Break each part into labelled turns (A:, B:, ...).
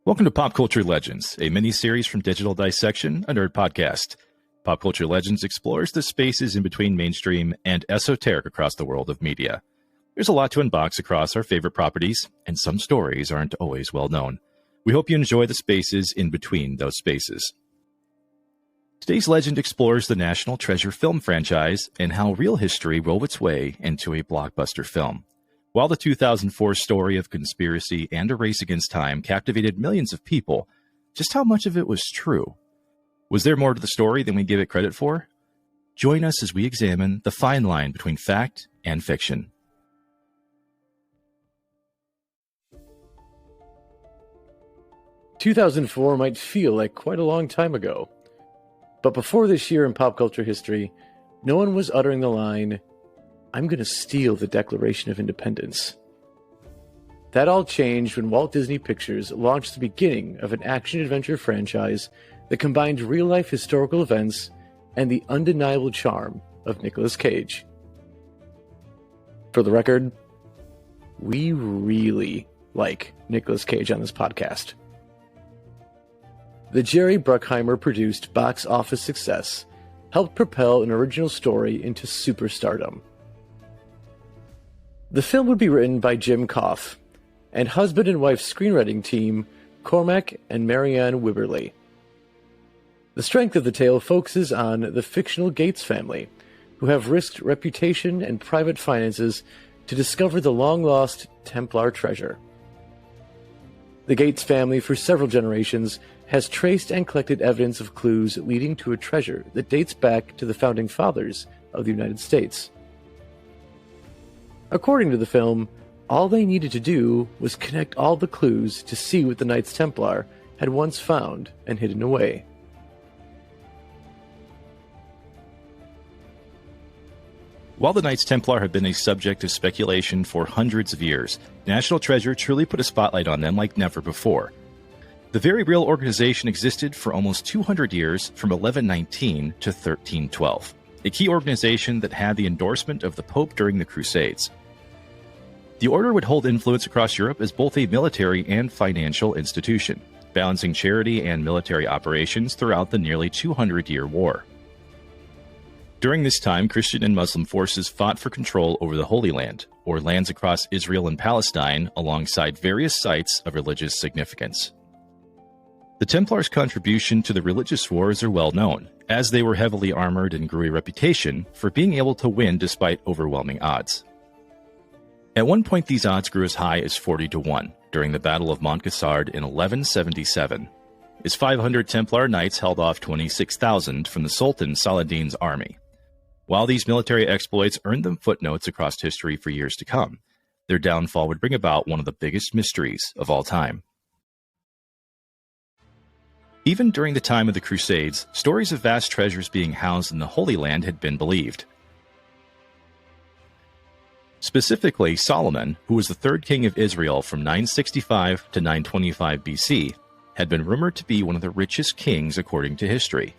A: Welcome to Pop Culture Legends, a mini-series from Digital Dissection, a nerd podcast. Pop Culture Legends explores the spaces in between mainstream and esoteric across the world of media. There's a lot to unbox across our favorite properties, and some stories aren't always well known. We hope you enjoy the spaces in between those spaces. Today's legend explores the National Treasure film franchise and how real history wove its way into a blockbuster film. While the 2004 story of conspiracy and a race against time captivated millions of people, just how much of it was true? Was there more to the story than we give it credit for? Join us as we examine the fine line between fact and fiction.
B: "2004 might feel like quite a long time ago. But before this year in pop culture history, no one was uttering the line, 'I'm going to steal the Declaration of Independence.' That all changed when Walt Disney Pictures launched the beginning of an action-adventure franchise that combined real-life historical events and the undeniable charm of Nicolas Cage. For the record, we really like Nicolas Cage on this podcast. The Jerry Bruckheimer-produced box office success helped propel an original story into superstardom. The film would be written by Jim Koff and husband and wife screenwriting team Cormac and Marianne Wibberley. The strength of the tale focuses on the fictional Gates family, who have risked reputation and private finances to discover the long-lost Templar treasure. The Gates family, for several generations, has traced and collected evidence of clues leading to a treasure that dates back to the founding fathers of the United States. According to the film, all they needed to do was connect all the clues to see what the Knights Templar had once found and hidden away.
A: While the Knights Templar have been a subject of speculation for hundreds of years, National Treasure truly put a spotlight on them like never before. The very real organization existed for almost 200 years, from 1119 to 1312, a key organization that had the endorsement of the Pope during the Crusades. The order would hold influence across Europe as both a military and financial institution, balancing charity and military operations throughout the nearly 200-year war. During this time, Christian and Muslim forces fought for control over the Holy Land, or lands across Israel and Palestine, alongside various sites of religious significance. The Templars' contribution to the religious wars are well known, as they were heavily armored and grew a reputation for being able to win despite overwhelming odds. At one point, these odds grew as high as 40-1 during the Battle of Montcassard in 1177, as 500 Templar knights held off 26,000 from the Sultan Saladin's army. While these military exploits earned them footnotes across history for years to come, their downfall would bring about one of the biggest mysteries of all time. Even during the time of the Crusades, stories of vast treasures being housed in the Holy Land had been believed. Specifically, Solomon, who was the third king of Israel from 965 to 925 BC, had been rumored to be one of the richest kings according to history.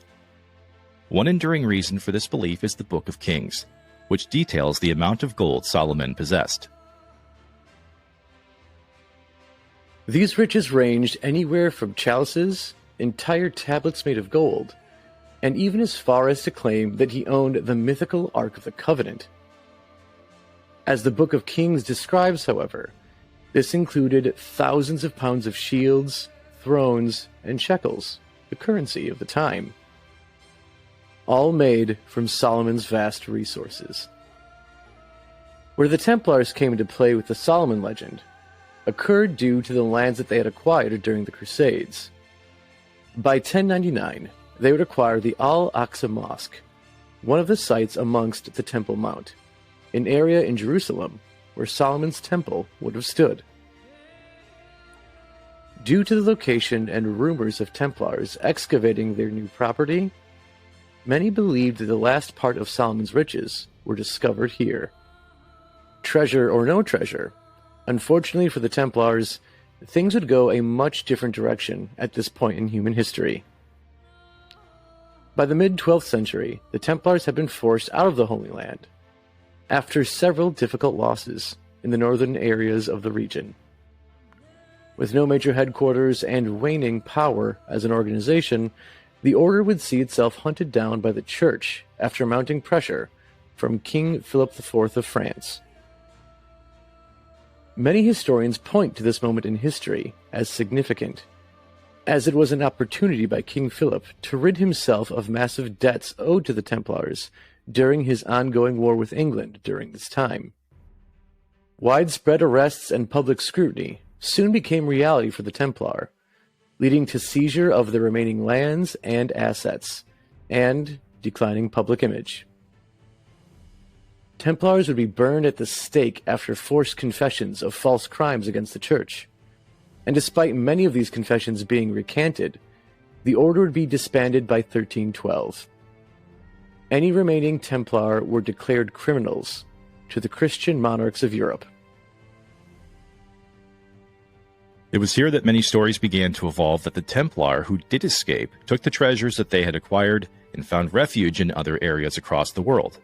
A: One enduring reason for this belief is the Book of Kings, which details the amount of gold Solomon possessed.
B: These riches ranged anywhere from chalices, entire tablets made of gold, and even as far as to claim that he owned the mythical Ark of the Covenant. As the Book of Kings describes, however, this included thousands of pounds of shields, thrones, and shekels, the currency of the time, all made from Solomon's vast resources. Where the Templars came into play with the Solomon legend occurred due to the lands that they had acquired during the Crusades. By 1099, they would acquire the Al-Aqsa Mosque, one of the sites amongst the Temple Mount, an area in Jerusalem where Solomon's temple would have stood. Due to the location and rumors of Templars excavating their new property, many believed that the last part of Solomon's riches were discovered here. Treasure or no treasure, unfortunately for the Templars, things would go a much different direction at this point in human history. By the mid-12th century, the Templars had been forced out of the Holy Land, after several difficult losses in the northern areas of the region. With no major headquarters and waning power as an organization, the order would see itself hunted down by the Church after mounting pressure from King Philip IV of France. Many historians point to this moment in history as significant, as it was an opportunity by King Philip to rid himself of massive debts owed to the Templars during his ongoing war with England during this time. Widespread arrests and public scrutiny soon became reality for the Templar, leading to seizure of the remaining lands and assets, and declining public image. Templars would be burned at the stake after forced confessions of false crimes against the Church. And despite many of these confessions being recanted, the order would be disbanded by 1312. Any remaining Templar were declared criminals to the Christian monarchs of Europe.
A: It was here that many stories began to evolve that the Templar who did escape took the treasures that they had acquired and found refuge in other areas across the world.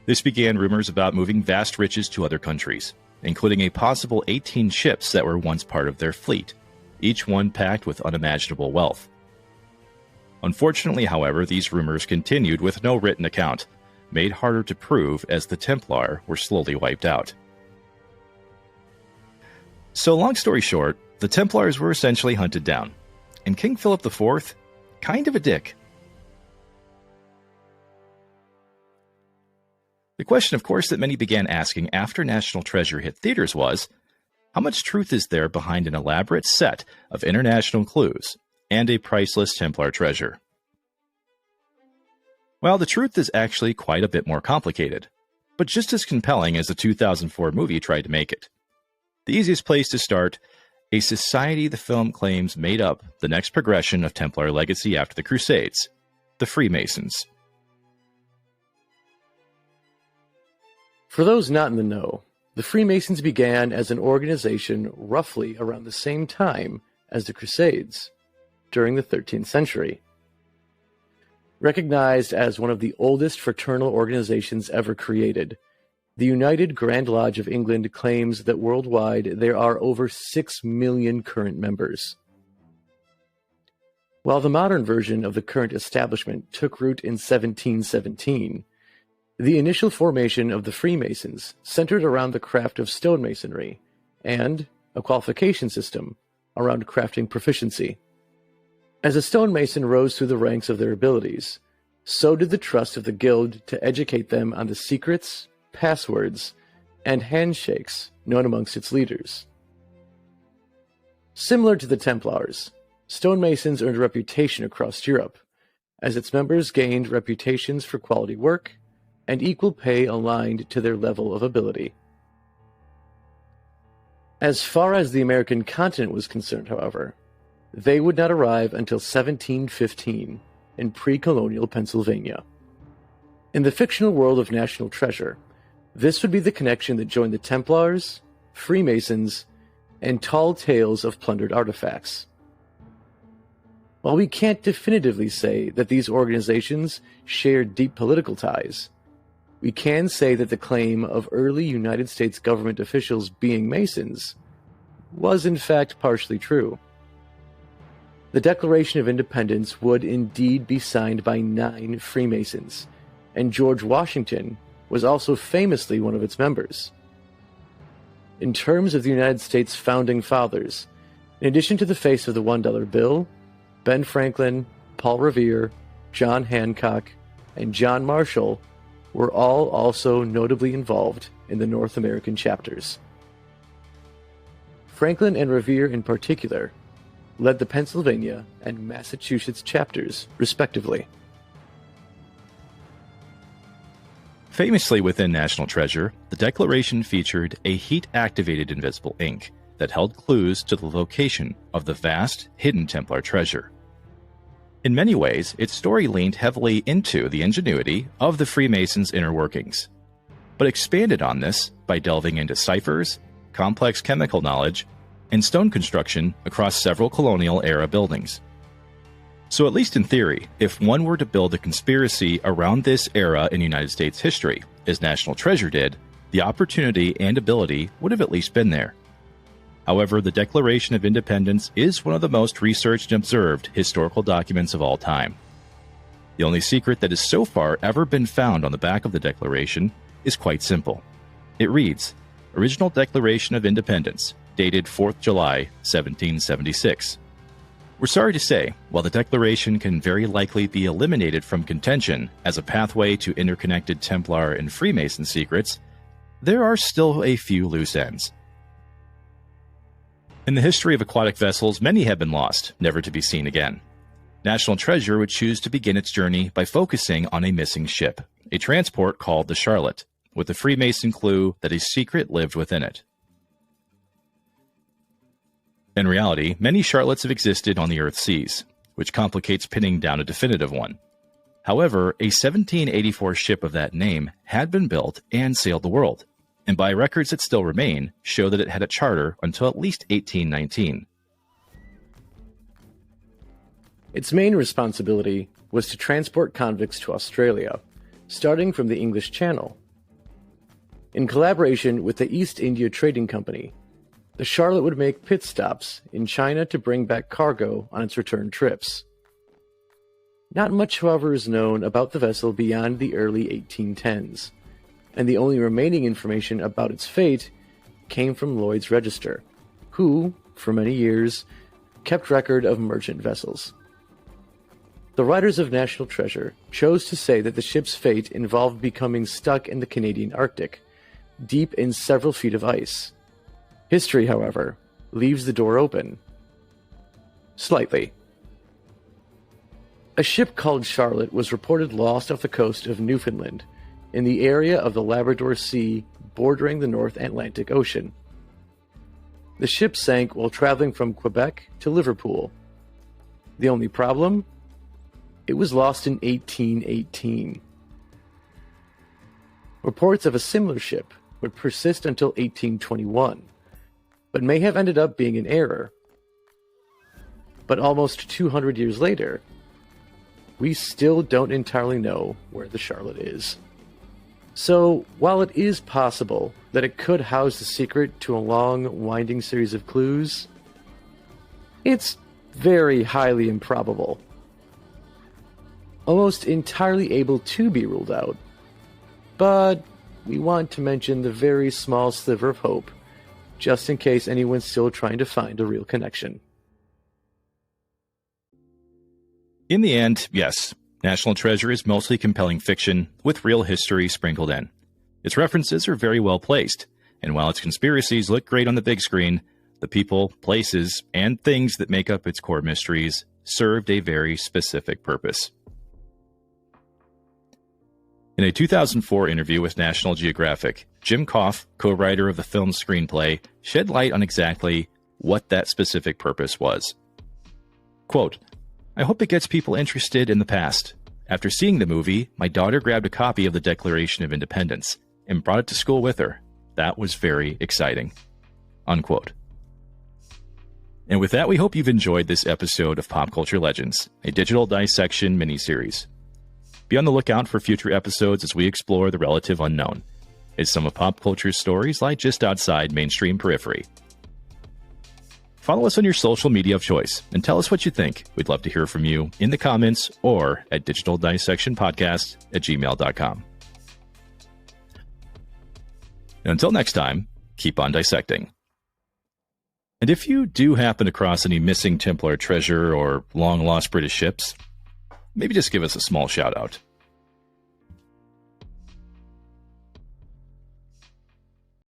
A: This began rumors about moving vast riches to other countries, including a possible 18 ships that were once part of their fleet, each one packed with unimaginable wealth. Unfortunately, however, these rumors continued with no written account, made harder to prove as the Templar were slowly wiped out. So long story short, the Templars were essentially hunted down, and King Philip IV, kind of a dick. The question, of course, that many began asking after National Treasure hit theaters was, how much truth is there behind an elaborate set of international clues and a priceless Templar treasure? Well, the truth is actually quite a bit more complicated, but just as compelling as the 2004 movie tried to make it. The easiest place to start, a society the film claims made up the next progression of Templar legacy after the Crusades, the Freemasons.
B: For those not in the know, the Freemasons began as an organization roughly around the same time as the Crusades, during the 13th century. Recognized as one of the oldest fraternal organizations ever created, the United Grand Lodge of England claims that worldwide there are over 6 million current members. While the modern version of the current establishment took root in 1717, the initial formation of the Freemasons centered around the craft of stonemasonry and a qualification system around crafting proficiency. As a stonemason rose through the ranks of their abilities, so did the trust of the guild to educate them on the secrets, passwords, and handshakes known amongst its leaders. Similar to the Templars, stonemasons earned a reputation across Europe, as its members gained reputations for quality work and equal pay aligned to their level of ability. As far as the American continent was concerned, however, they would not arrive until 1715 in pre-colonial Pennsylvania. In the fictional world of National Treasure, this would be the connection that joined the Templars, Freemasons, and tall tales of plundered artifacts. While we can't definitively say that these organizations shared deep political ties, we can say that the claim of early United States government officials being Masons was in fact partially true. The Declaration of Independence would indeed be signed by 9 Freemasons, and George Washington was also famously one of its members. In terms of the United States founding fathers, in addition to the face of the $1 bill, Ben Franklin, Paul Revere, John Hancock, and John Marshall were all also notably involved in the North American chapters. Franklin and Revere in particular led the Pennsylvania and Massachusetts chapters, respectively.
A: Famously within National Treasure, the Declaration featured a heat-activated invisible ink that held clues to the location of the vast, hidden Templar treasure. In many ways, its story leaned heavily into the ingenuity of the Freemasons' inner workings, but expanded on this by delving into ciphers, complex chemical knowledge, and stone construction across several colonial-era buildings. So at least in theory, if one were to build a conspiracy around this era in United States history, as National Treasure did, the opportunity and ability would have at least been there. However, the Declaration of Independence is one of the most researched and observed historical documents of all time. The only secret that has so far ever been found on the back of the Declaration is quite simple. It reads, Original Declaration of Independence, dated 4th July, 1776. We're sorry to say, while the Declaration can very likely be eliminated from contention as a pathway to interconnected Templar and Freemason secrets, there are still a few loose ends. In the history of aquatic vessels, many have been lost, never to be seen again. National Treasure would choose to begin its journey by focusing on a missing ship, a transport called the Charlotte, with the Freemason clue that a secret lived within it. In reality, many Charlottes have existed on the Earth's seas, which complicates pinning down a definitive one. However, a 1784 ship of that name had been built and sailed the world, and by records that still remain, show that it had a charter until at least 1819.
B: Its main responsibility was to transport convicts to Australia, starting from the English Channel. In collaboration with the East India Trading Company, the Charlotte would make pit stops in China to bring back cargo on its return trips. Not much, however, is known about the vessel beyond the early 1810s, and the only remaining information about its fate came from Lloyd's Register, who, for many years, kept record of merchant vessels. The writers of National Treasure chose to say that the ship's fate involved becoming stuck in the Canadian Arctic, deep in several feet of ice. History, however, leaves the door open. Slightly. A ship called Charlotte was reported lost off the coast of Newfoundland, in the area of the Labrador Sea bordering the North Atlantic Ocean. The ship sank while traveling from Quebec to Liverpool. The only problem? It was lost in 1818. Reports of a similar ship would persist until 1821, but may have ended up being an error. But almost 200 years later, we still don't entirely know where the Charlotte is. So, while it is possible that it could house the secret to a long, winding series of clues, it's very highly improbable. Almost entirely able to be ruled out, but we want to mention the very small sliver of hope, just in case anyone's still trying to find a real connection.
A: In the end, yes, National Treasure is mostly compelling fiction with real history sprinkled in. Its references are very well placed, and while its conspiracies look great on the big screen, the people, places, and things that make up its core mysteries served a very specific purpose. In a 2004 interview with National Geographic, Jim Koff, co-writer of the film's screenplay, shed light on exactly what that specific purpose was. Quote, I hope it gets people interested in the past. After seeing the movie, my daughter grabbed a copy of the Declaration of Independence and brought it to school with her. That was very exciting. Unquote. And with that, we hope you've enjoyed this episode of Pop Culture Legends, a digital dissection miniseries. Be on the lookout for future episodes as we explore the relative unknown, as some of pop culture's stories lie just outside mainstream periphery. Follow us on your social media of choice and tell us what you think. We'd love to hear from you in the comments or at digitaldissectionpodcast@gmail.com. Until next time, keep on dissecting. And if you do happen across any missing Templar treasure or long-lost British ships, maybe just give us a small shout-out.